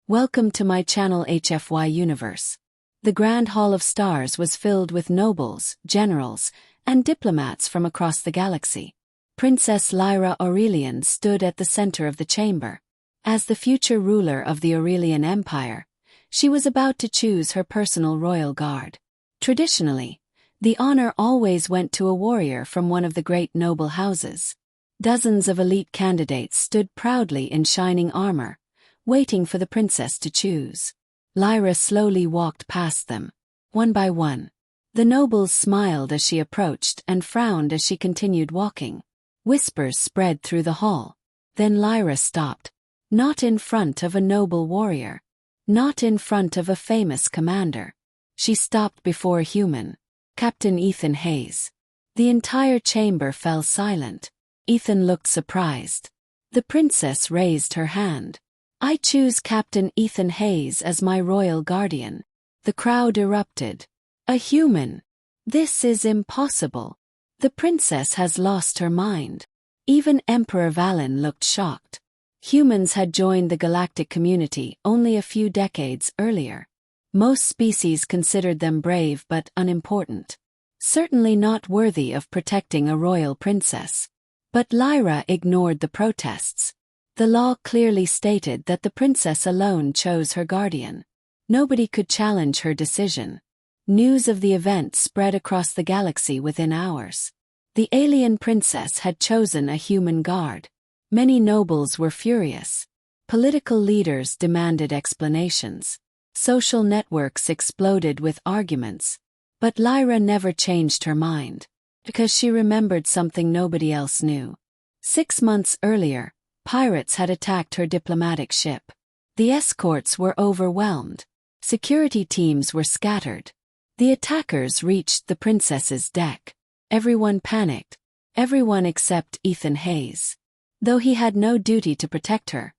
Welcome to my channel HFY Universe. The Grand Hall of Stars was filled with nobles, generals, and diplomats from across the galaxy. Princess Lyra Aurelian stood at the center of the chamber. As the future ruler of the Aurelian Empire, she was about to choose her personal royal guard. Traditionally, the honor always went to a warrior from one of the great noble houses. Dozens of elite candidates stood proudly in shining armor, waiting for the princess to choose. Lyra slowly walked past them, one by one. The nobles smiled as she approached and frowned as she continued walking. Whispers spread through the hall. Then Lyra stopped. Not in front of a noble warrior. Not in front of a famous commander. She stopped before a human. Captain Ethan Hayes. The entire chamber fell silent. Ethan looked surprised. The princess raised her hand. "I choose Captain Ethan Hayes as my royal guardian." The crowd erupted. "A human? This is impossible. The princess has lost her mind." Even Emperor Valen looked shocked. Humans had joined the galactic community only a few decades earlier. Most species considered them brave but unimportant. Certainly not worthy of protecting a royal princess. But Lyra ignored the protests. The law clearly stated that the princess alone chose her guardian. Nobody could challenge her decision. News of the event spread across the galaxy within hours. The alien princess had chosen a human guard. Many nobles were furious. Political leaders demanded explanations. Social networks exploded with arguments. But Lyra never changed her mind. Because she remembered something nobody else knew. 6 months earlier, pirates had attacked her diplomatic ship. The escorts were overwhelmed. Security teams were scattered. The attackers reached the princess's deck. Everyone panicked. Everyone except Ethan Hayes. Though he had no duty to protect her,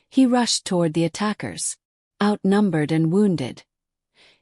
he rushed toward the attackers. Outnumbered and wounded,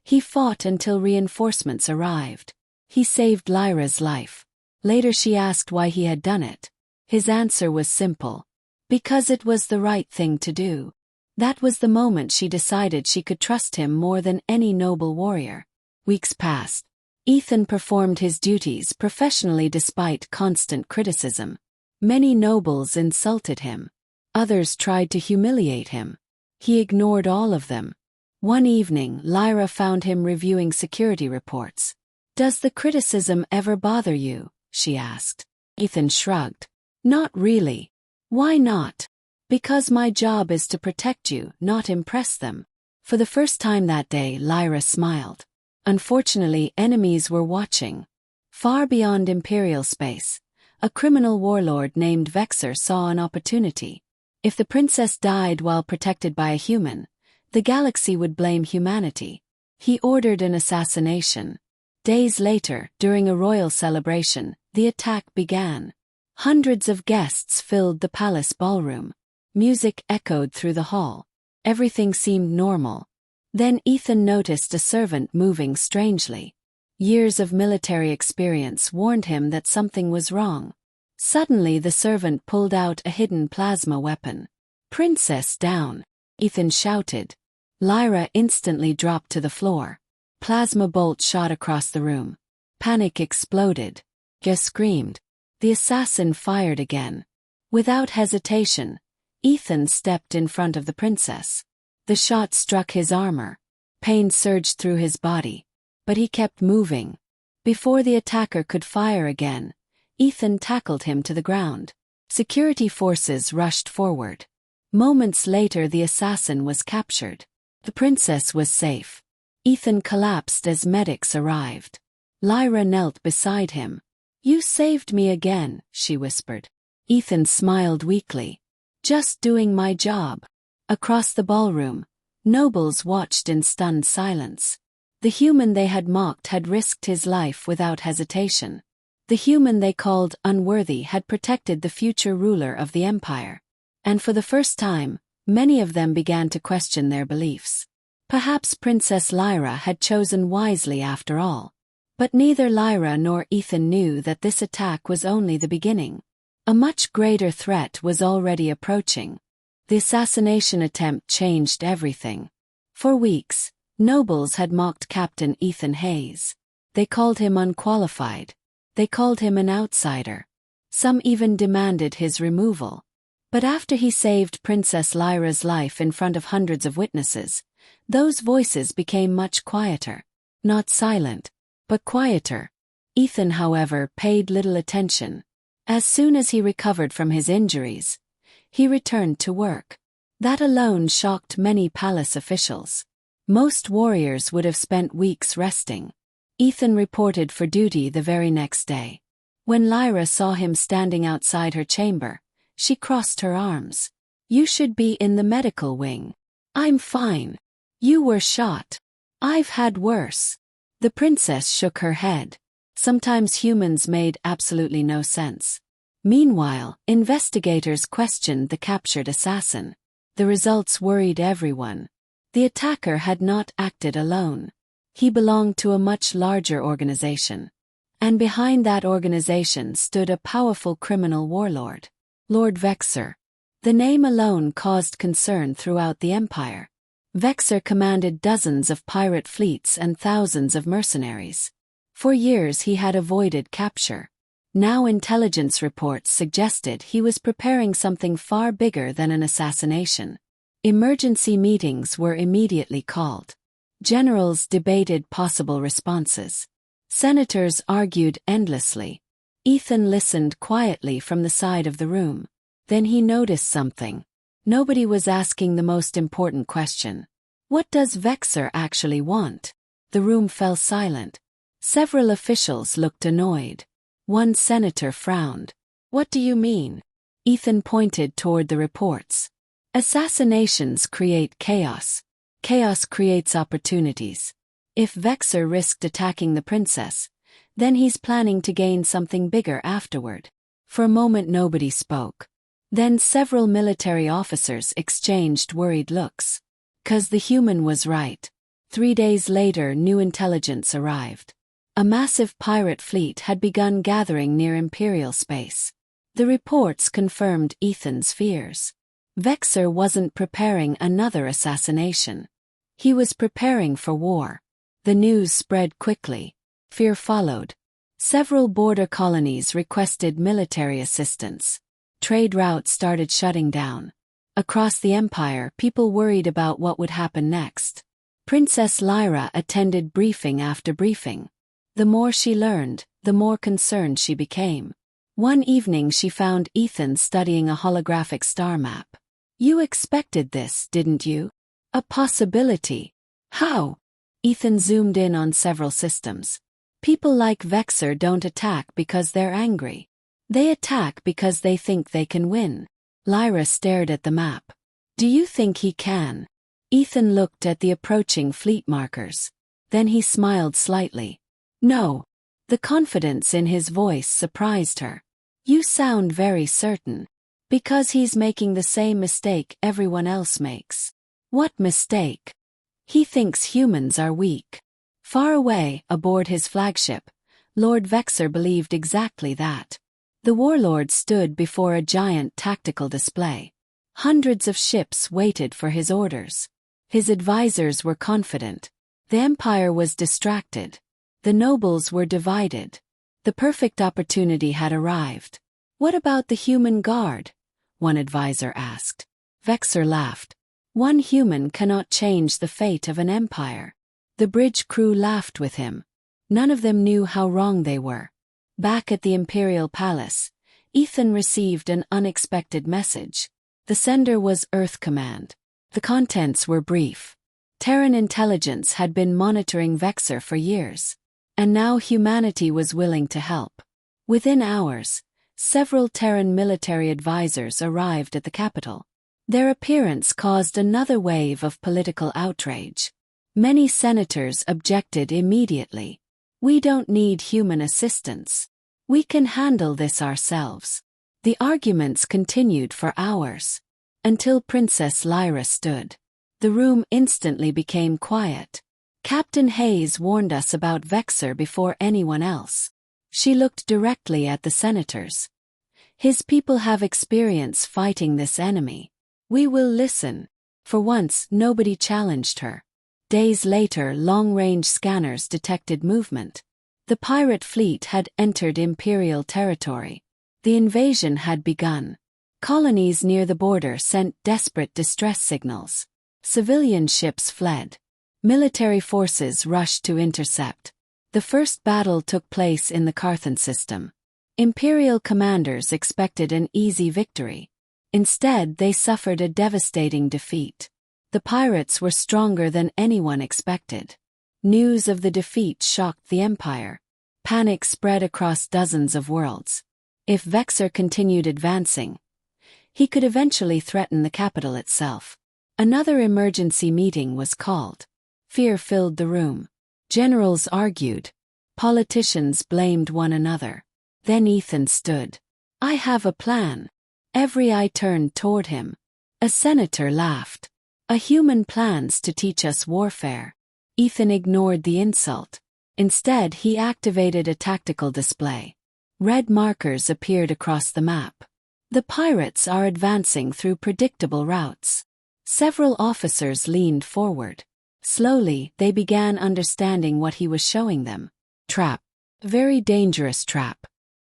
he fought until reinforcements arrived. He saved Lyra's life. Later she asked why he had done it. His answer was simple. Because it was the right thing to do. That was the moment she decided she could trust him more than any noble warrior. Weeks passed. Ethan performed his duties professionally despite constant criticism. Many nobles insulted him. Others tried to humiliate him. He ignored all of them. One evening, Lyra found him reviewing security reports. "Does the criticism ever bother you?" she asked. Ethan shrugged. "Not really." "Why not?" "Because my job is to protect you, not impress them." For the first time that day, Lyra smiled. Unfortunately, enemies were watching. Far beyond Imperial space, a criminal warlord named Vexer saw an opportunity. If the princess died while protected by a human, the galaxy would blame humanity. He ordered an assassination. Days later, during a royal celebration, the attack began. Hundreds of guests filled the palace ballroom. Music echoed through the hall. Everything seemed normal. Then Ethan noticed a servant moving strangely. Years of military experience warned him that something was wrong. Suddenly the servant pulled out a hidden plasma weapon. "Princess down!" Ethan shouted. Lyra instantly dropped to the floor. Plasma bolt shot across the room. Panic exploded. Gus screamed. The assassin fired again. Without hesitation, Ethan stepped in front of the princess. The shot struck his armor. Pain surged through his body. But he kept moving. Before the attacker could fire again, Ethan tackled him to the ground. Security forces rushed forward. Moments later, the assassin was captured. The princess was safe. Ethan collapsed as medics arrived. Lyra knelt beside him. "You saved me again," she whispered. Ethan smiled weakly. "Just doing my job." Across the ballroom, nobles watched in stunned silence. The human they had mocked had risked his life without hesitation. The human they called unworthy had protected the future ruler of the empire. And for the first time, many of them began to question their beliefs. Perhaps Princess Lyra had chosen wisely after all. But neither Lyra nor Ethan knew that this attack was only the beginning. A much greater threat was already approaching. The assassination attempt changed everything. For weeks, nobles had mocked Captain Ethan Hayes. They called him unqualified. They called him an outsider. Some even demanded his removal. But after he saved Princess Lyra's life in front of hundreds of witnesses, those voices became much quieter. Not silent, but quieter. Ethan, however, paid little attention. As soon as he recovered from his injuries, he returned to work. That alone shocked many palace officials. Most warriors would have spent weeks resting. Ethan reported for duty the very next day. When Lyra saw him standing outside her chamber, she crossed her arms. "You should be in the medical wing." "I'm fine." "You were shot." "I've had worse." The princess shook her head. Sometimes humans made absolutely no sense. Meanwhile, investigators questioned the captured assassin. The results worried everyone. The attacker had not acted alone. He belonged to a much larger organization. And behind that organization stood a powerful criminal warlord. Lord Vexor. The name alone caused concern throughout the empire. Vexor commanded dozens of pirate fleets and thousands of mercenaries. For years he had avoided capture. Now intelligence reports suggested he was preparing something far bigger than an assassination. Emergency meetings were immediately called. Generals debated possible responses. Senators argued endlessly. Ethan listened quietly from the side of the room. Then he noticed something. Nobody was asking the most important question. What does Vexor actually want? The room fell silent. Several officials looked annoyed. One senator frowned. "What do you mean?" Ethan pointed toward the reports. "Assassinations create chaos. Chaos creates opportunities. If Vexor risked attacking the princess, then he's planning to gain something bigger afterward." For a moment nobody spoke. Then several military officers exchanged worried looks. 'Cause the human was right. 3 days later new intelligence arrived. A massive pirate fleet had begun gathering near Imperial space. The reports confirmed Ethan's fears. Vexor wasn't preparing another assassination. He was preparing for war. The news spread quickly. Fear followed. Several border colonies requested military assistance. Trade routes started shutting down. Across the empire, people worried about what would happen next. Princess Lyra attended briefing after briefing. The more she learned, the more concerned she became. One evening she found Ethan studying a holographic star map. "You expected this, didn't you?" "A possibility." "How?" Ethan zoomed in on several systems. "People like Vexor don't attack because they're angry. They attack because they think they can win." Lyra stared at the map. "Do you think he can?" Ethan looked at the approaching fleet markers. Then he smiled slightly. "No." The confidence in his voice surprised her. "You sound very certain." "Because he's making the same mistake everyone else makes." "What mistake?" "He thinks humans are weak." Far away, aboard his flagship, Lord Vexor believed exactly that. The warlord stood before a giant tactical display. Hundreds of ships waited for his orders. His advisors were confident. The empire was distracted. The nobles were divided. The perfect opportunity had arrived. "What about the human guard?" one advisor asked. Vexor laughed. "One human cannot change the fate of an empire." The bridge crew laughed with him. None of them knew how wrong they were. Back at the Imperial Palace, Ethan received an unexpected message. The sender was Earth Command. The contents were brief. Terran intelligence had been monitoring Vexor for years. And now humanity was willing to help. Within hours, several Terran military advisors arrived at the capital. Their appearance caused another wave of political outrage. Many senators objected immediately. "We don't need human assistance. We can handle this ourselves." The arguments continued for hours. Until Princess Lyra stood. The room instantly became quiet. "Captain Hayes warned us about Vexor before anyone else." She looked directly at the senators. "His people have experience fighting this enemy. We will listen. For once, nobody challenged her. Days later, long-range scanners detected movement. The pirate fleet had entered Imperial territory. The invasion had begun. Colonies near the border sent desperate distress signals. Civilian ships fled. Military forces rushed to intercept. The first battle took place in the Carthan system. Imperial commanders expected an easy victory. Instead, they suffered a devastating defeat. The pirates were stronger than anyone expected. News of the defeat shocked the Empire. Panic spread across dozens of worlds. If Vexor continued advancing, he could eventually threaten the capital itself. Another emergency meeting was called. Fear filled the room. Generals argued. Politicians blamed one another. Then Ethan stood. I have a plan. Every eye turned toward him. A senator laughed. A human plans to teach us warfare. Ethan ignored the insult. Instead, he activated a tactical display. Red markers appeared across the map. The pirates are advancing through predictable routes. Several officers leaned forward. Slowly, they began understanding what he was showing them. Trap. Very dangerous trap.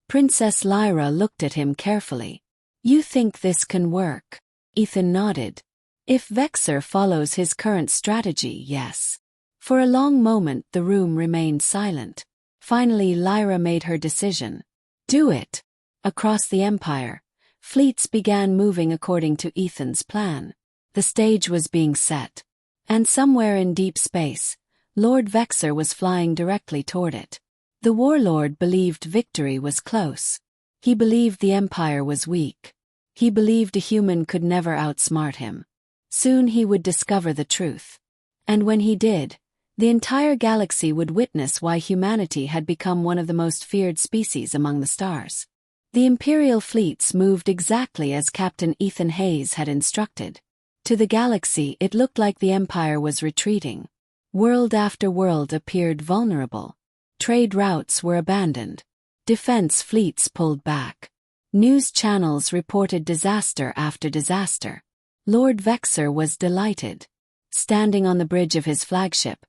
Princess Lyra looked at him carefully. You think this can work? Ethan nodded. If Vexor follows his current strategy, yes. For a long moment the room remained silent. Finally Lyra made her decision. Do it. Across the Empire, fleets began moving according to Ethan's plan. The stage was being set. And somewhere in deep space, Lord Vexor was flying directly toward it. The warlord believed victory was close. He believed the Empire was weak. He believed a human could never outsmart him. Soon he would discover the truth. And when he did, the entire galaxy would witness why humanity had become one of the most feared species among the stars. The Imperial fleets moved exactly as Captain Ethan Hayes had instructed. To the galaxy it looked like the Empire was retreating. World after world appeared vulnerable. Trade routes were abandoned. Defense fleets pulled back. News channels reported disaster after disaster. Lord Vexor was delighted. Standing on the bridge of his flagship,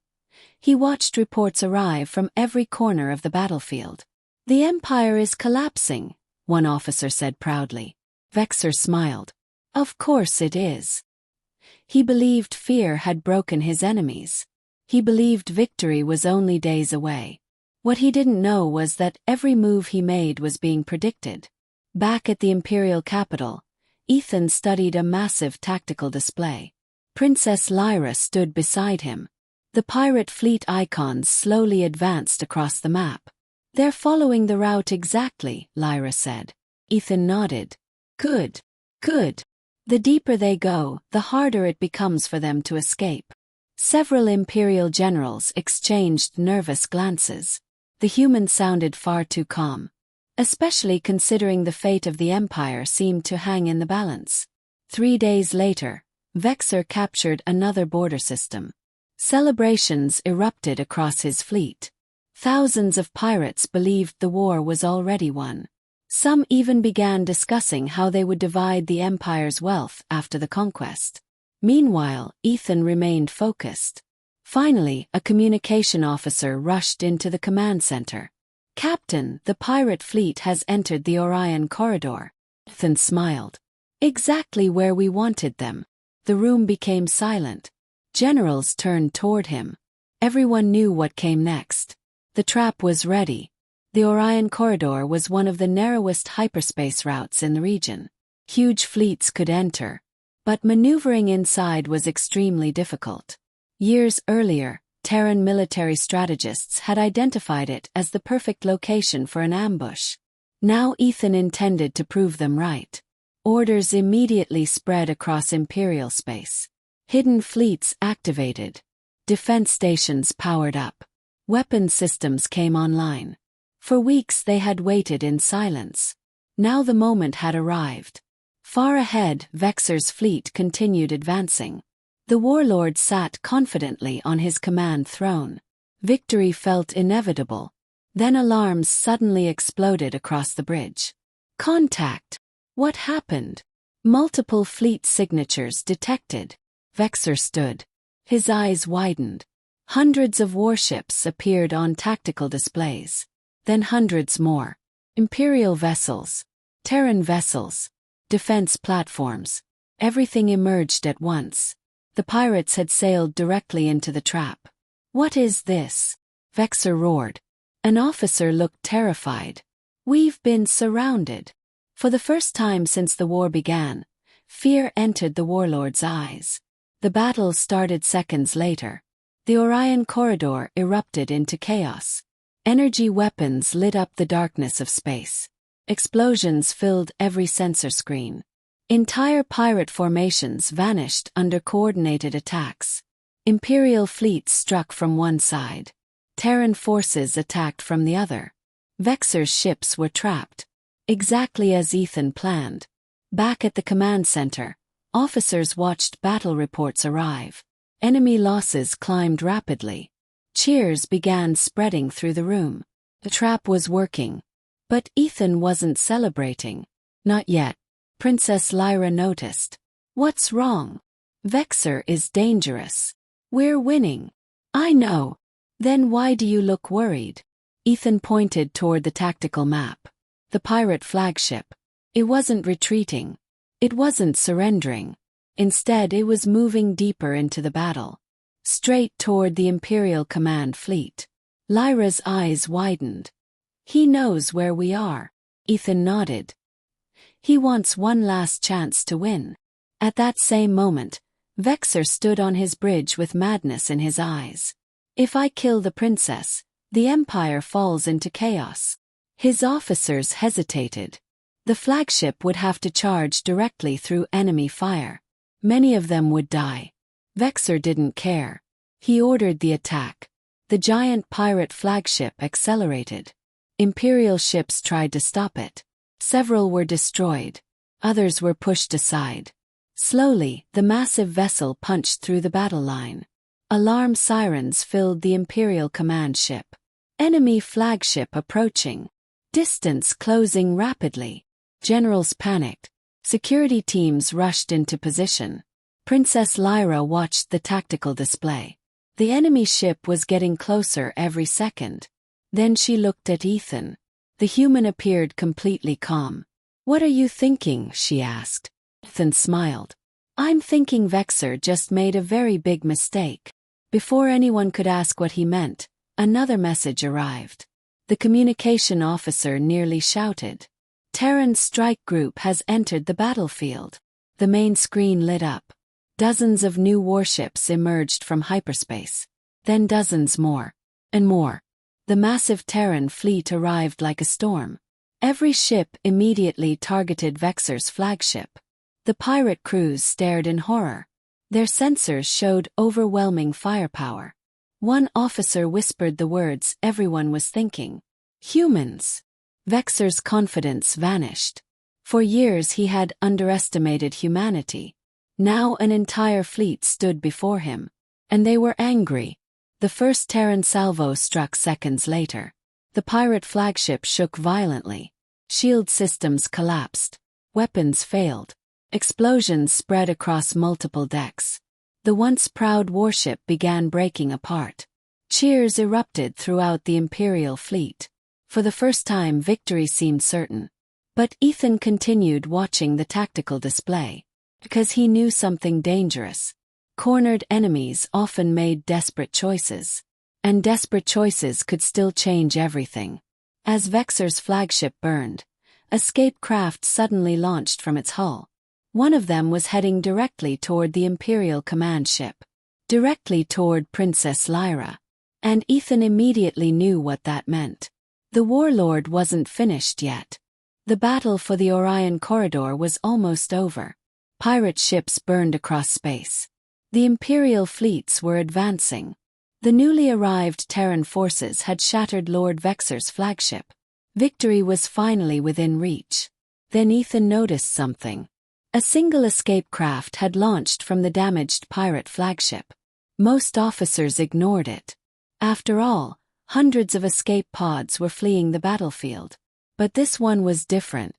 he watched reports arrive from every corner of the battlefield. The Empire is collapsing, one officer said proudly. Vexor smiled. Of course it is. He believed fear had broken his enemies. He believed victory was only days away. What he didn't know was that every move he made was being predicted. Back at the Imperial capital, Ethan studied a massive tactical display. Princess Lyra stood beside him. The pirate fleet icons slowly advanced across the map. They're following the route exactly, Lyra said. Ethan nodded. Good. Good. The deeper they go, the harder it becomes for them to escape. Several Imperial generals exchanged nervous glances. The humans sounded far too calm. Especially considering the fate of the Empire seemed to hang in the balance. 3 days later, Vexor captured another border system. Celebrations erupted across his fleet. Thousands of pirates believed the war was already won. Some even began discussing how they would divide the Empire's wealth after the conquest. Meanwhile, Ethan remained focused. Finally, a communication officer rushed into the command center. Captain, the pirate fleet has entered the Orion corridor. Ethan smiled. Exactly where we wanted them. The room became silent. Generals turned toward him. Everyone knew what came next. The trap was ready. The Orion corridor was one of the narrowest hyperspace routes in the region. Huge fleets could enter, but maneuvering inside was extremely difficult. Years earlier, Terran military strategists had identified it as the perfect location for an ambush. Now Ethan intended to prove them right. Orders immediately spread across Imperial space. Hidden fleets activated. Defense stations powered up. Weapon systems came online. For weeks they had waited in silence. Now the moment had arrived. Far ahead, Vexor's fleet continued advancing. The warlord sat confidently on his command throne. Victory felt inevitable. Then alarms suddenly exploded across the bridge. Contact! What happened? Multiple fleet signatures detected. Vexer stood. His eyes widened. Hundreds of warships appeared on tactical displays. Then hundreds more. Imperial vessels, Terran vessels, defense platforms. Everything emerged at once. The pirates had sailed directly into the trap. "What is this?" Vexer roared. An officer looked terrified. "We've been surrounded." For the first time since the war began, fear entered the warlord's eyes. The battle started seconds later. The Orion corridor erupted into chaos. Energy weapons lit up the darkness of space. Explosions filled every sensor screen. Entire pirate formations vanished under coordinated attacks. Imperial fleets struck from one side. Terran forces attacked from the other. Vexer's ships were trapped. Exactly as Ethan planned. Back at the command center, officers watched battle reports arrive. Enemy losses climbed rapidly. Cheers began spreading through the room. The trap was working. But Ethan wasn't celebrating. Not yet. Princess Lyra noticed. "What's wrong?" "Vexer is dangerous." "We're winning." "I know." "Then why do you look worried?" Ethan pointed toward the tactical map. The pirate flagship. It wasn't retreating. It wasn't surrendering. Instead, it was moving deeper into the battle. Straight toward the Imperial Command Fleet. Lyra's eyes widened. "He knows where we are." Ethan nodded. "He wants one last chance to win." At that same moment, Vexer stood on his bridge with madness in his eyes. "If I kill the princess, the Empire falls into chaos." His officers hesitated. The flagship would have to charge directly through enemy fire. Many of them would die. Vexer didn't care. He ordered the attack. The giant pirate flagship accelerated. Imperial ships tried to stop it. Several were destroyed. Others were pushed aside. Slowly, the massive vessel punched through the battle line. Alarm sirens filled the Imperial command ship. Enemy flagship approaching. Distance closing rapidly. Generals panicked. Security teams rushed into position. Princess Lyra watched the tactical display. The enemy ship was getting closer every second. Then she looked at Ethan. The human appeared completely calm. "What are you thinking?" she asked. Ethan smiled. "I'm thinking Vexer just made a very big mistake." Before anyone could ask what he meant, another message arrived. The communication officer nearly shouted. "Terran strike group has entered the battlefield." The main screen lit up. Dozens of new warships emerged from hyperspace. Then dozens more. And more. The massive Terran fleet arrived like a storm. Every ship immediately targeted Vexer's flagship. The pirate crews stared in horror. Their sensors showed overwhelming firepower. One officer whispered the words everyone was thinking. "Humans." Vexer's confidence vanished. For years he had underestimated humanity. Now an entire fleet stood before him. And they were angry. The first Terran salvo struck seconds later. The pirate flagship shook violently. Shield systems collapsed. Weapons failed. Explosions spread across multiple decks. The once proud warship began breaking apart. Cheers erupted throughout the Imperial fleet. For the first time, victory seemed certain. But Ethan continued watching the tactical display. Because he knew something dangerous. Cornered enemies often made desperate choices. And desperate choices could still change everything. As Vexer's flagship burned, escape craft suddenly launched from its hull. One of them was heading directly toward the Imperial command ship. Directly toward Princess Lyra. And Ethan immediately knew what that meant. The warlord wasn't finished yet. The battle for the Orion corridor was almost over. Pirate ships burned across space. The Imperial fleets were advancing. The newly arrived Terran forces had shattered Lord Vexer's flagship. Victory was finally within reach. Then Ethan noticed something. A single escape craft had launched from the damaged pirate flagship. Most officers ignored it. After all, hundreds of escape pods were fleeing the battlefield. But this one was different.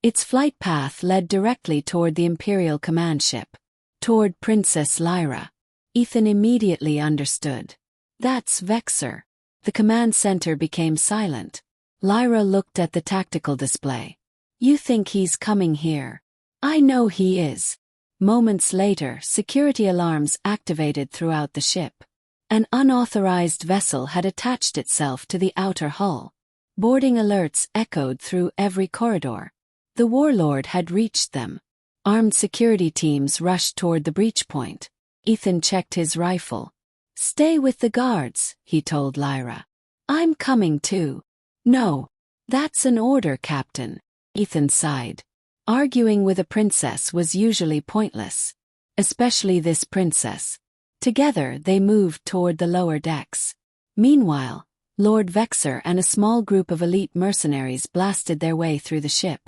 Its flight path led directly toward the Imperial command ship, toward Princess Lyra. Ethan immediately understood. That's Vexor. The command center became silent. Lyra looked at the tactical display. You think he's coming here? I know he is. Moments later, security alarms activated throughout the ship. An unauthorized vessel had attached itself to the outer hull. Boarding alerts echoed through every corridor. The warlord had reached them. Armed security teams rushed toward the breach point. Ethan checked his rifle. Stay with the guards, he told Lyra. I'm coming too. No. That's an order, Captain. Ethan sighed. Arguing with a princess was usually pointless. Especially this princess. Together they moved toward the lower decks. Meanwhile, Lord Vexor and a small group of elite mercenaries blasted their way through the ship.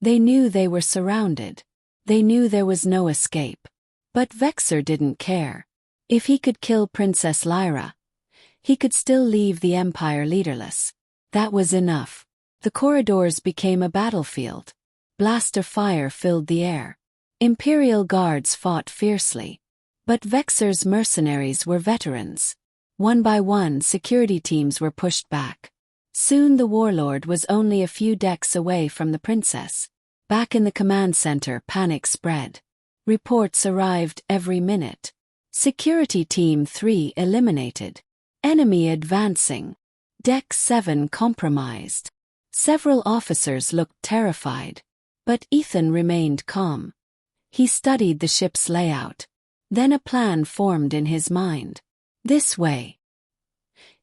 They knew they were surrounded. They knew there was no escape. But Vexor didn't care. If he could kill Princess Lyra, he could still leave the Empire leaderless. That was enough. The corridors became a battlefield. Blaster fire filled the air. Imperial guards fought fiercely. But Vexor's mercenaries were veterans. One by one, security teams were pushed back. Soon the warlord was only a few decks away from the princess. Back in the command center, panic spread. Reports arrived every minute. Security Team 3 eliminated. Enemy advancing. Deck 7 compromised. Several officers looked terrified. But Ethan remained calm. He studied the ship's layout. Then a plan formed in his mind. This way.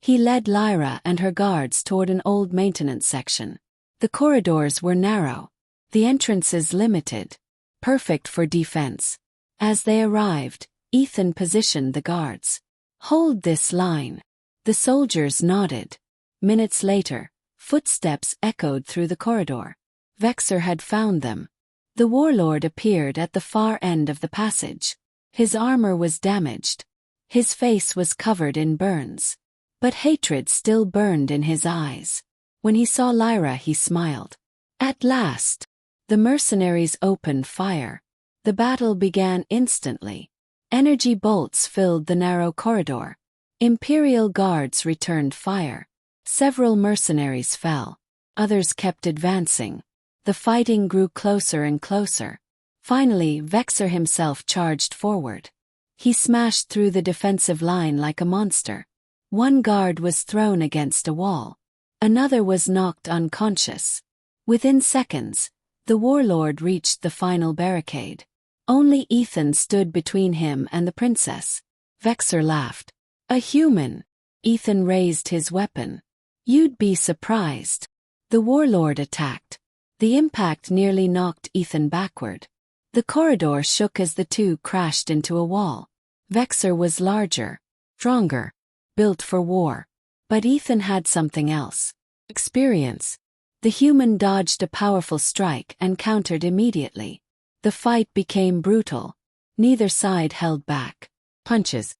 He led Lyra and her guards toward an old maintenance section. The corridors were narrow. The entrances limited. Perfect for defense. As they arrived, Ethan positioned the guards. Hold this line. The soldiers nodded. Minutes later, footsteps echoed through the corridor. Vexor had found them. The warlord appeared at the far end of the passage. His armor was damaged. His face was covered in burns. But hatred still burned in his eyes. When he saw Lyra, he smiled. At last. The mercenaries opened fire. The battle began instantly. Energy bolts filled the narrow corridor. Imperial guards returned fire. Several mercenaries fell. Others kept advancing. The fighting grew closer and closer. Finally, Vexor himself charged forward. He smashed through the defensive line like a monster. One guard was thrown against a wall. Another was knocked unconscious. Within seconds, the warlord reached the final barricade. Only Ethan stood between him and the princess. Vexor laughed. A human. Ethan raised his weapon. You'd be surprised. The warlord attacked. The impact nearly knocked Ethan backward. The corridor shook as the two crashed into a wall. Vexor was larger, stronger, built for war. But Ethan had something else. Experience. The human dodged a powerful strike and countered immediately. The fight became brutal. Neither side held back. Punches.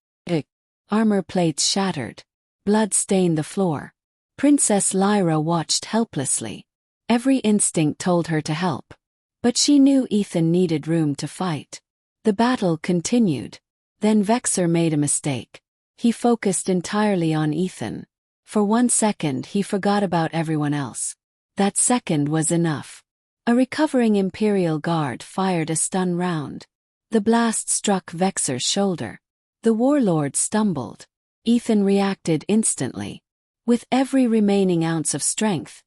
Armor plates shattered. Blood stained the floor. Princess Lyra watched helplessly. Every instinct told her to help. But she knew Ethan needed room to fight. The battle continued. Then Vexor made a mistake. He focused entirely on Ethan. For 1 second he forgot about everyone else. That second was enough. A recovering Imperial guard fired a stun round. The blast struck Vexor's shoulder. The warlord stumbled. Ethan reacted instantly. With every remaining ounce of strength,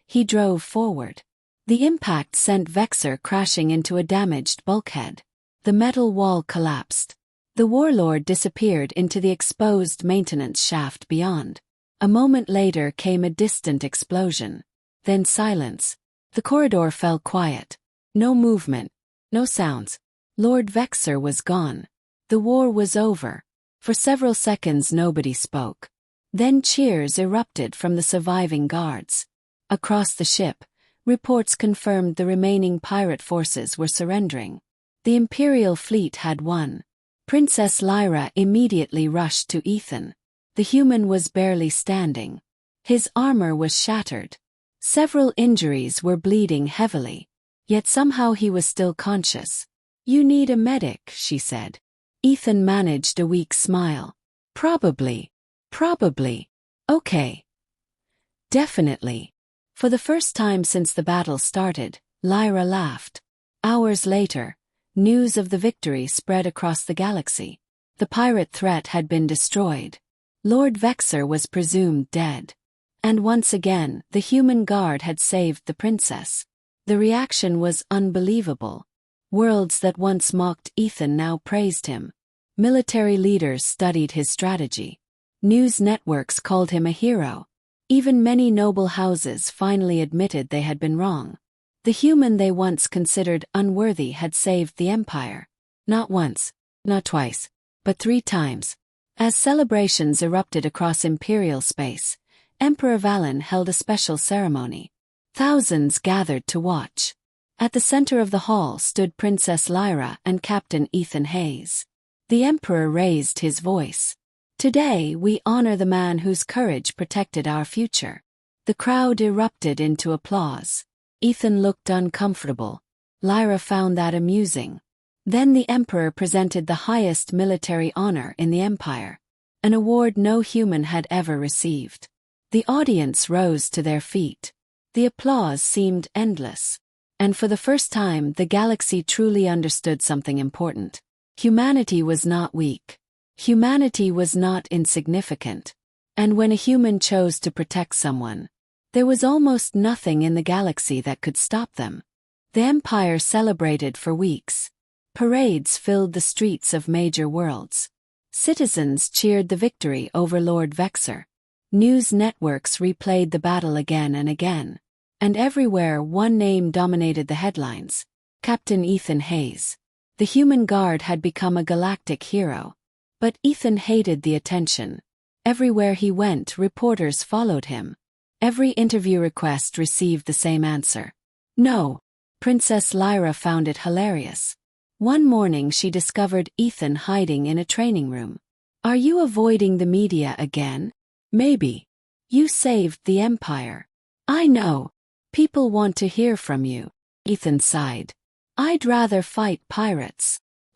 he drove forward. The impact sent Vexor crashing into a damaged bulkhead. The metal wall collapsed. The warlord disappeared into the exposed maintenance shaft beyond. A moment later came a distant explosion. Then silence. The corridor fell quiet. No movement. No sounds. Lord Vexor was gone. The war was over. For several seconds nobody spoke. Then cheers erupted from the surviving guards. Across the ship, reports confirmed the remaining pirate forces were surrendering. The Imperial fleet had won. Princess Lyra immediately rushed to Ethan. The human was barely standing. His armor was shattered. Several injuries were bleeding heavily. Yet somehow he was still conscious. "You need a medic," she said. Ethan managed a weak smile. Probably. Okay. Definitely." For the first time since the battle started, Lyra laughed. Hours later, news of the victory spread across the galaxy. The pirate threat had been destroyed. Lord Vexor was presumed dead. And once again, the human guard had saved the princess. The reaction was unbelievable. Worlds that once mocked Ethan now praised him. Military leaders studied his strategy. News networks called him a hero. Even many noble houses finally admitted they had been wrong. The human they once considered unworthy had saved the empire. Not once, not twice, but 3 times. As celebrations erupted across imperial space, Emperor Valen held a special ceremony. Thousands gathered to watch. At the center of the hall stood Princess Lyra and Captain Ethan Hayes. The Emperor raised his voice. "Today we honor the man whose courage protected our future." The crowd erupted into applause. Ethan looked uncomfortable. Lyra found that amusing. Then the Emperor presented the highest military honor in the Empire, an award no human had ever received. The audience rose to their feet. The applause seemed endless. And for the first time, the galaxy truly understood something important. Humanity was not weak. Humanity was not insignificant. And when a human chose to protect someone, there was almost nothing in the galaxy that could stop them. The Empire celebrated for weeks. Parades filled the streets of major worlds. Citizens cheered the victory over Lord Vexor. News networks replayed the battle again and again. And everywhere one name dominated the headlines: Captain Ethan Hayes. The human guard had become a galactic hero. But Ethan hated the attention. Everywhere he went, reporters followed him. Every interview request received the same answer: no. Princess Lyra found it hilarious. One morning she discovered Ethan hiding in a training room. "Are you avoiding the media again?" "Maybe. You saved the Empire." "I know. People want to hear from you." Ethan sighed. "I'd rather fight pirates."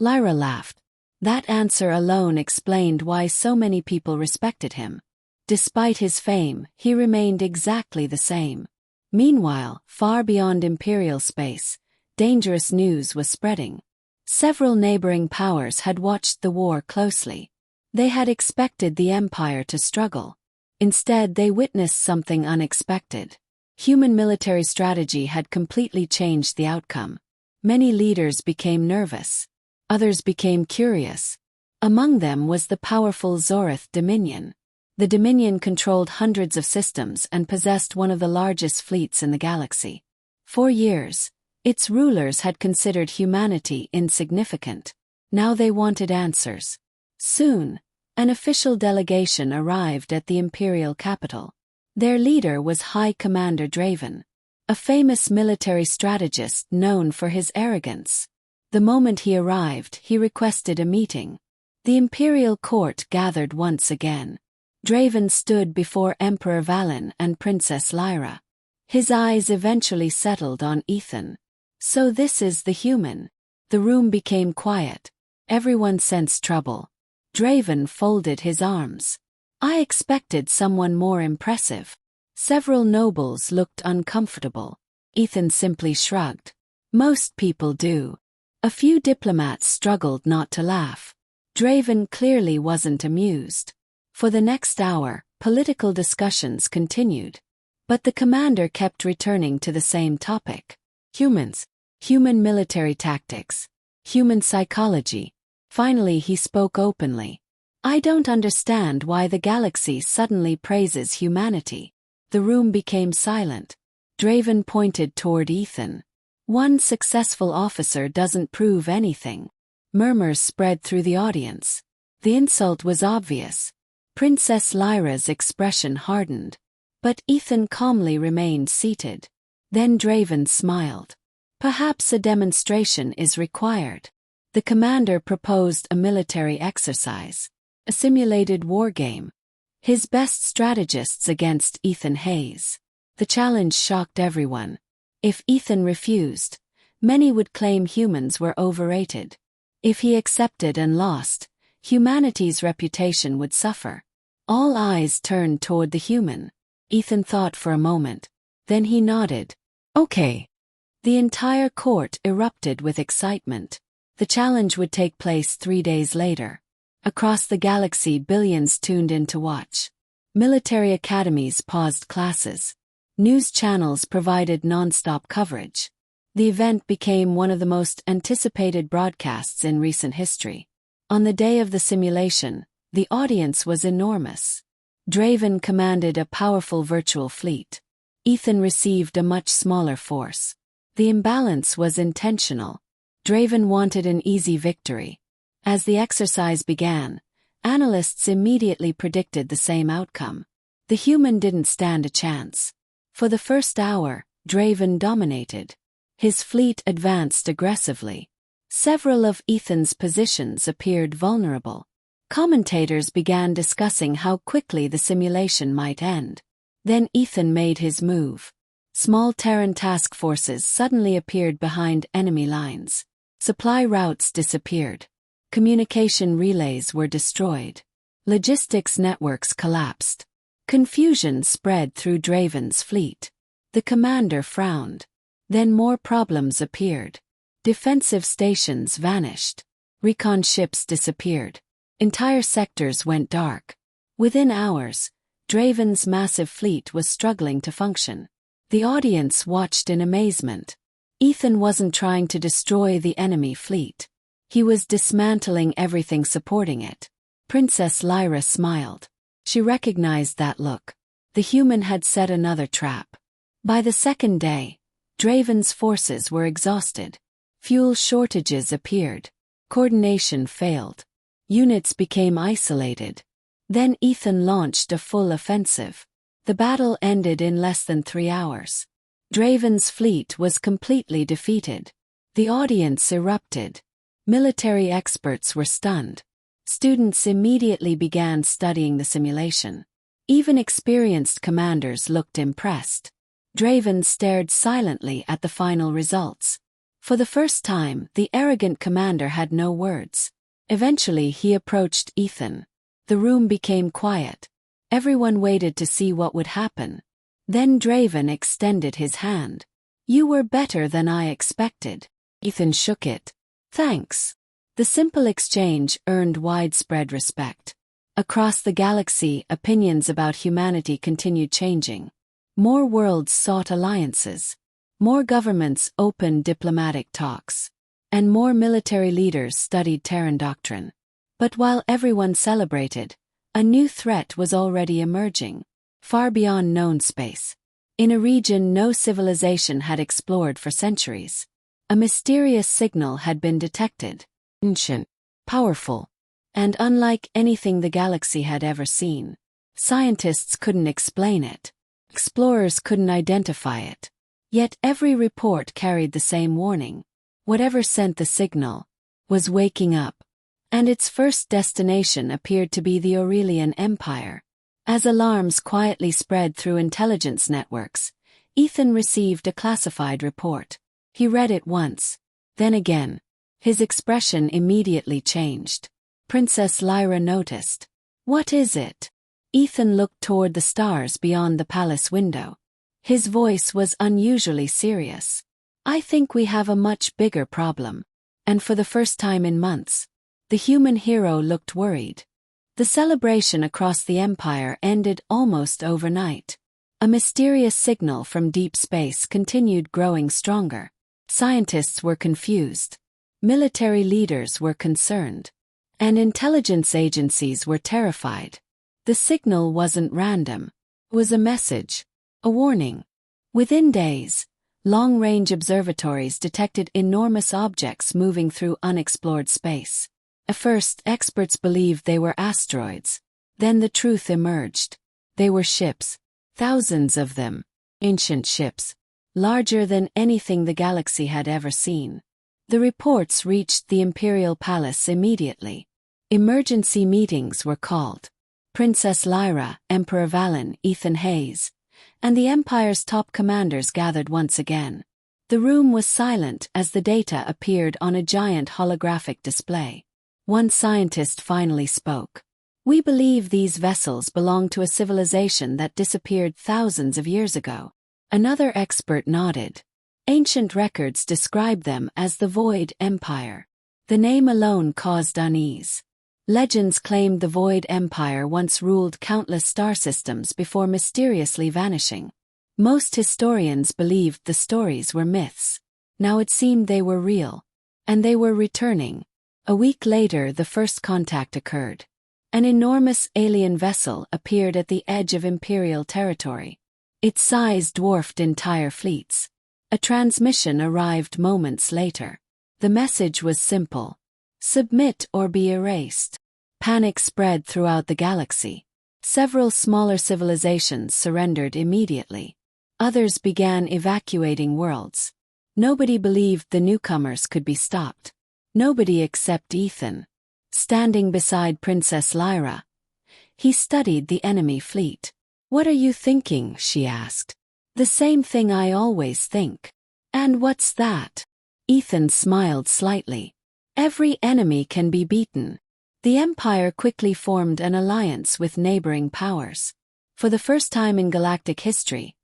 Lyra laughed. That answer alone explained why so many people respected him. Despite his fame, he remained exactly the same. Meanwhile, far beyond imperial space, dangerous news was spreading. Several neighboring powers had watched the war closely. They had expected the Empire to struggle. Instead, they witnessed something unexpected. Human military strategy had completely changed the outcome. Many leaders became nervous. Others became curious. Among them was the powerful Zorith Dominion. The Dominion controlled hundreds of systems and possessed one of the largest fleets in the galaxy. For years, its rulers had considered humanity insignificant. Now they wanted answers. Soon, an official delegation arrived at the imperial capital. Their leader was High Commander Draven, a famous military strategist known for his arrogance. The moment he arrived, he requested a meeting. The imperial court gathered once again. Draven stood before Emperor Valen and Princess Lyra. His eyes eventually settled on Ethan. "So this is the human." The room became quiet. Everyone sensed trouble. Draven folded his arms. "I expected someone more impressive." Several nobles looked uncomfortable. Ethan simply shrugged. "Most people do." A few diplomats struggled not to laugh. Draven clearly wasn't amused. For the next hour, political discussions continued. But the commander kept returning to the same topic. Humans. Human military tactics. Human psychology. Finally he spoke openly. "I don't understand why the galaxy suddenly praises humanity." The room became silent. Draven pointed toward Ethan. "One successful officer doesn't prove anything." Murmurs spread through the audience. The insult was obvious. Princess Lyra's expression hardened. But Ethan calmly remained seated. Then Draven smiled. "Perhaps a demonstration is required." The commander proposed a military exercise. A simulated war game. His best strategists against Ethan Hayes. The challenge shocked everyone. If Ethan refused, Many would claim humans were overrated. If he accepted and lost, humanity's reputation would suffer. All eyes turned toward the human. Ethan thought for a moment. Then he nodded. Okay. The entire court erupted with excitement. The challenge would take place 3 days later. Across the galaxy, billions tuned in to watch. Military academies paused classes. News channels provided non-stop coverage. The event became one of the most anticipated broadcasts in recent history. On the day of the simulation, the audience was enormous. Draven commanded a powerful virtual fleet. Ethan received a much smaller force. The imbalance was intentional. Draven wanted an easy victory. As the exercise began, analysts immediately predicted the same outcome. The human didn't stand a chance. For the first hour, Draven dominated. His fleet advanced aggressively. Several of Ethan's positions appeared vulnerable. Commentators began discussing how quickly the simulation might end. Then Ethan made his move. Small Terran task forces suddenly appeared behind enemy lines. Supply routes disappeared. Communication relays were destroyed. Logistics networks collapsed. Confusion spread through Draven's fleet. The commander frowned. Then more problems appeared. Defensive stations vanished. Recon ships disappeared. Entire sectors went dark. Within hours, Draven's massive fleet was struggling to function. The audience watched in amazement. Ethan wasn't trying to destroy the enemy fleet. He was dismantling everything supporting it. Princess Lyra smiled. She recognized that look. The human had set another trap. By the second day, Draven's forces were exhausted. Fuel shortages appeared. Coordination failed. Units became isolated. Then Ethan launched a full offensive. The battle ended in less than 3 hours. Draven's fleet was completely defeated. The audience erupted. Military experts were stunned. Students immediately began studying the simulation. Even experienced commanders looked impressed. Draven stared silently at the final results. For the first time, the arrogant commander had no words. Eventually he approached Ethan. The room became quiet. Everyone waited to see what would happen. Then Draven extended his hand. "You were better than I expected." Ethan shook it. "Thanks." The simple exchange earned widespread respect. Across the galaxy, opinions about humanity continued changing. More worlds sought alliances. More governments opened diplomatic talks. And more military leaders studied Terran doctrine. But while everyone celebrated, a new threat was already emerging, far beyond known space. In a region no civilization had explored for centuries. A mysterious signal had been detected. Ancient, powerful, and unlike anything the galaxy had ever seen. Scientists couldn't explain it. Explorers couldn't identify it. Yet every report carried the same warning. Whatever sent the signal was waking up. And its first destination appeared to be the Aurelian Empire. As alarms quietly spread through intelligence networks, Ethan received a classified report. He read it once, then again. His expression immediately changed. Princess Lyra noticed. "What is it?" Ethan looked toward the stars beyond the palace window. His voice was unusually serious. "I think we have a much bigger problem." And for the first time in months, the human hero looked worried. The celebration across the empire ended almost overnight. A mysterious signal from deep space continued growing stronger. Scientists were confused. Military leaders were concerned. And intelligence agencies were terrified. The signal wasn't random. It was a message. A warning. Within days, long-range observatories detected enormous objects moving through unexplored space. At first, experts believed they were asteroids. Then the truth emerged. They were ships. Thousands of them. Ancient ships. Larger than anything the galaxy had ever seen. The reports reached the Imperial Palace immediately. Emergency meetings were called. Princess Lyra, Emperor Valen, Ethan Hayes, and the Empire's top commanders gathered once again. The room was silent as the data appeared on a giant holographic display. One scientist finally spoke. "We believe these vessels belong to a civilization that disappeared thousands of years ago." Another expert nodded. Ancient records describe them as the Void Empire. The name alone caused unease. Legends claimed the Void Empire once ruled countless star systems before mysteriously vanishing. Most historians believed the stories were myths. Now it seemed they were real. And they were returning. A week later, the first contact occurred. An enormous alien vessel appeared at the edge of Imperial territory. Its size dwarfed entire fleets. A transmission arrived moments later. The message was simple: submit or be erased. Panic spread throughout the galaxy. Several smaller civilizations surrendered immediately. Others began evacuating worlds. Nobody believed the newcomers could be stopped. Nobody except Ethan. Standing beside Princess Lyra, he studied the enemy fleet. "What are you thinking?" she asked. "The same thing I always think." "And what's that?" Ethan smiled slightly. "Every enemy can be beaten." The Empire quickly formed an alliance with neighboring powers. For the first time in galactic history,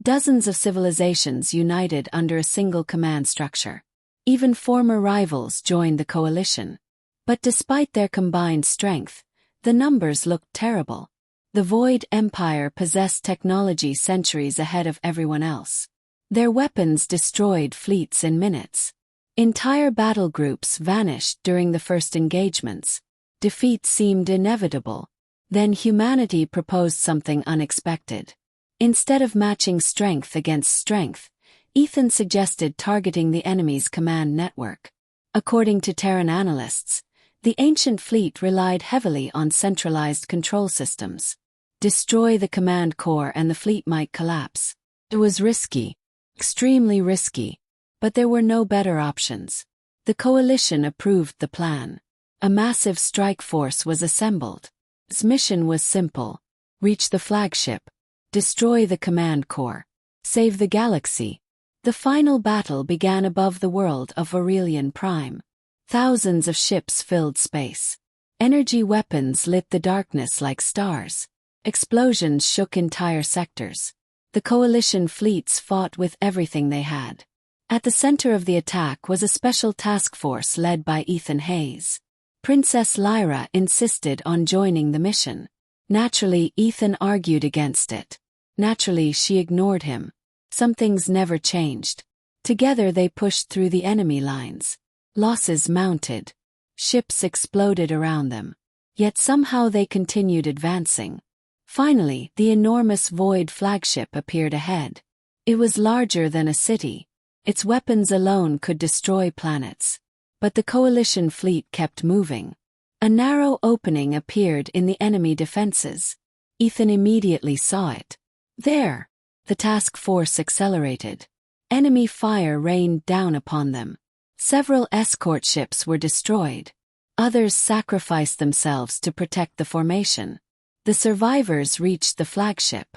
dozens of civilizations united under a single command structure. Even former rivals joined the coalition. But despite their combined strength, the numbers looked terrible. The Void Empire possessed technology centuries ahead of everyone else. Their weapons destroyed fleets in minutes. Entire battle groups vanished during the first engagements. Defeat seemed inevitable. Then humanity proposed something unexpected. Instead of matching strength against strength, Ethan suggested targeting the enemy's command network. According to Terran analysts, the ancient fleet relied heavily on centralized control systems. Destroy the command core and the fleet might collapse. It was risky, extremely risky, but there were no better options. The coalition approved the plan. A massive strike force was assembled. Its mission was simple: reach the flagship, destroy the command core, save the galaxy. The final battle began above the world of Aurelian Prime. Thousands of ships filled space. Energy weapons lit the darkness like stars. Explosions shook entire sectors. The coalition fleets fought with everything they had. At the center of the attack was a special task force led by Ethan Hayes. Princess Lyra insisted on joining the mission. Naturally, Ethan argued against it. Naturally, she ignored him. Some things never changed. Together they pushed through the enemy lines. Losses mounted. Ships exploded around them. Yet somehow they continued advancing. Finally, the enormous Void flagship appeared ahead. It was larger than a city. Its weapons alone could destroy planets. But the coalition fleet kept moving. A narrow opening appeared in the enemy defenses. Ethan immediately saw it. There! The task force accelerated. Enemy fire rained down upon them. Several escort ships were destroyed. Others sacrificed themselves to protect the formation. The survivors reached the flagship.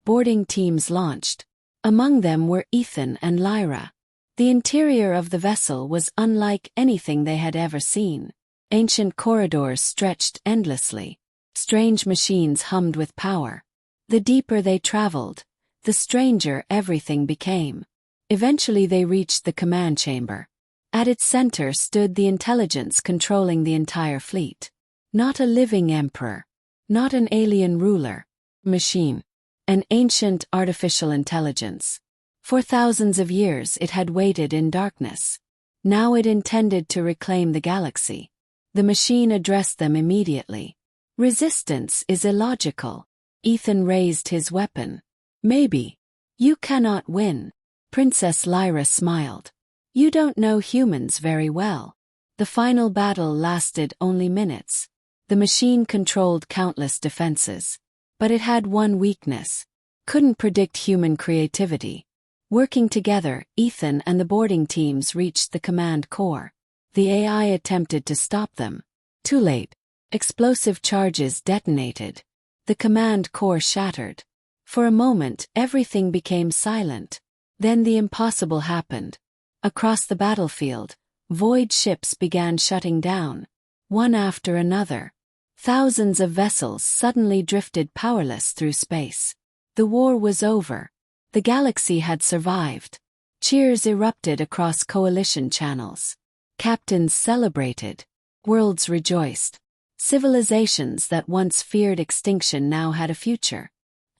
Boarding teams launched. Among them were Ethan and Lyra. The interior of the vessel was unlike anything they had ever seen. Ancient corridors stretched endlessly. Strange machines hummed with power. The deeper they traveled, the stranger everything became. Eventually they reached the command chamber. At its center stood the intelligence controlling the entire fleet. Not a living emperor. Not an alien ruler. Machine. An ancient artificial intelligence. For thousands of years it had waited in darkness. Now it intended to reclaim the galaxy. The machine addressed them immediately. Resistance is illogical. Ethan raised his weapon. Maybe. You cannot win. Princess Lyra smiled. You don't know humans very well. The final battle lasted only minutes. The machine controlled countless defenses. But it had one weakness. Couldn't predict human creativity. Working together, Ethan and the boarding teams reached the command core. The AI attempted to stop them. Too late. Explosive charges detonated. The command core shattered. For a moment, everything became silent. Then the impossible happened. Across the battlefield, void ships began shutting down, one after another. Thousands of vessels suddenly drifted powerless through space. The war was over. The galaxy had survived. Cheers erupted across coalition channels. Captains celebrated. Worlds rejoiced. Civilizations that once feared extinction now had a future.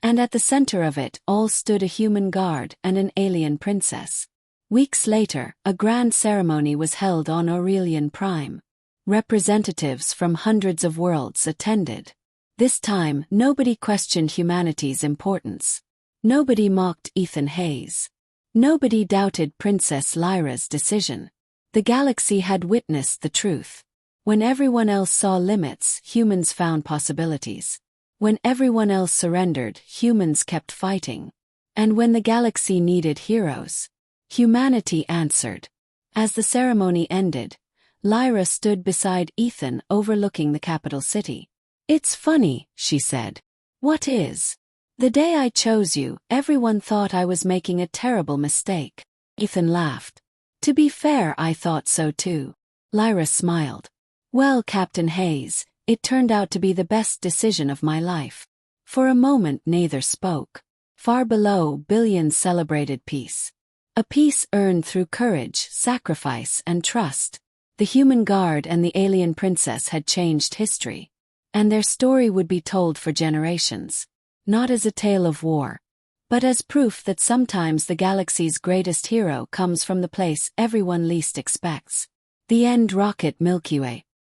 And at the center of it all stood a human guard and an alien princess. Weeks later, a grand ceremony was held on Aurelian Prime. Representatives from hundreds of worlds attended. This time, nobody questioned humanity's importance. Nobody mocked Ethan Hayes. Nobody doubted Princess Lyra's decision. The galaxy had witnessed the truth. When everyone else saw limits, humans found possibilities. When everyone else surrendered, humans kept fighting. And when the galaxy needed heroes, humanity answered. As the ceremony ended, Lyra stood beside Ethan overlooking the capital city. "It's funny," she said. "What is? The day I chose you, everyone thought I was making a terrible mistake." Ethan laughed. "To be fair, I thought so too." Lyra smiled. "Well, Captain Hayes, it turned out to be the best decision of my life." For a moment neither spoke. Far below, billions celebrated peace. A peace earned through courage, sacrifice, and trust. The human guard and the alien princess had changed history. And their story would be told for generations. Not as a tale of war, but as proof that sometimes the galaxy's greatest hero comes from the place everyone least expects. The End. Rocket Milky Way.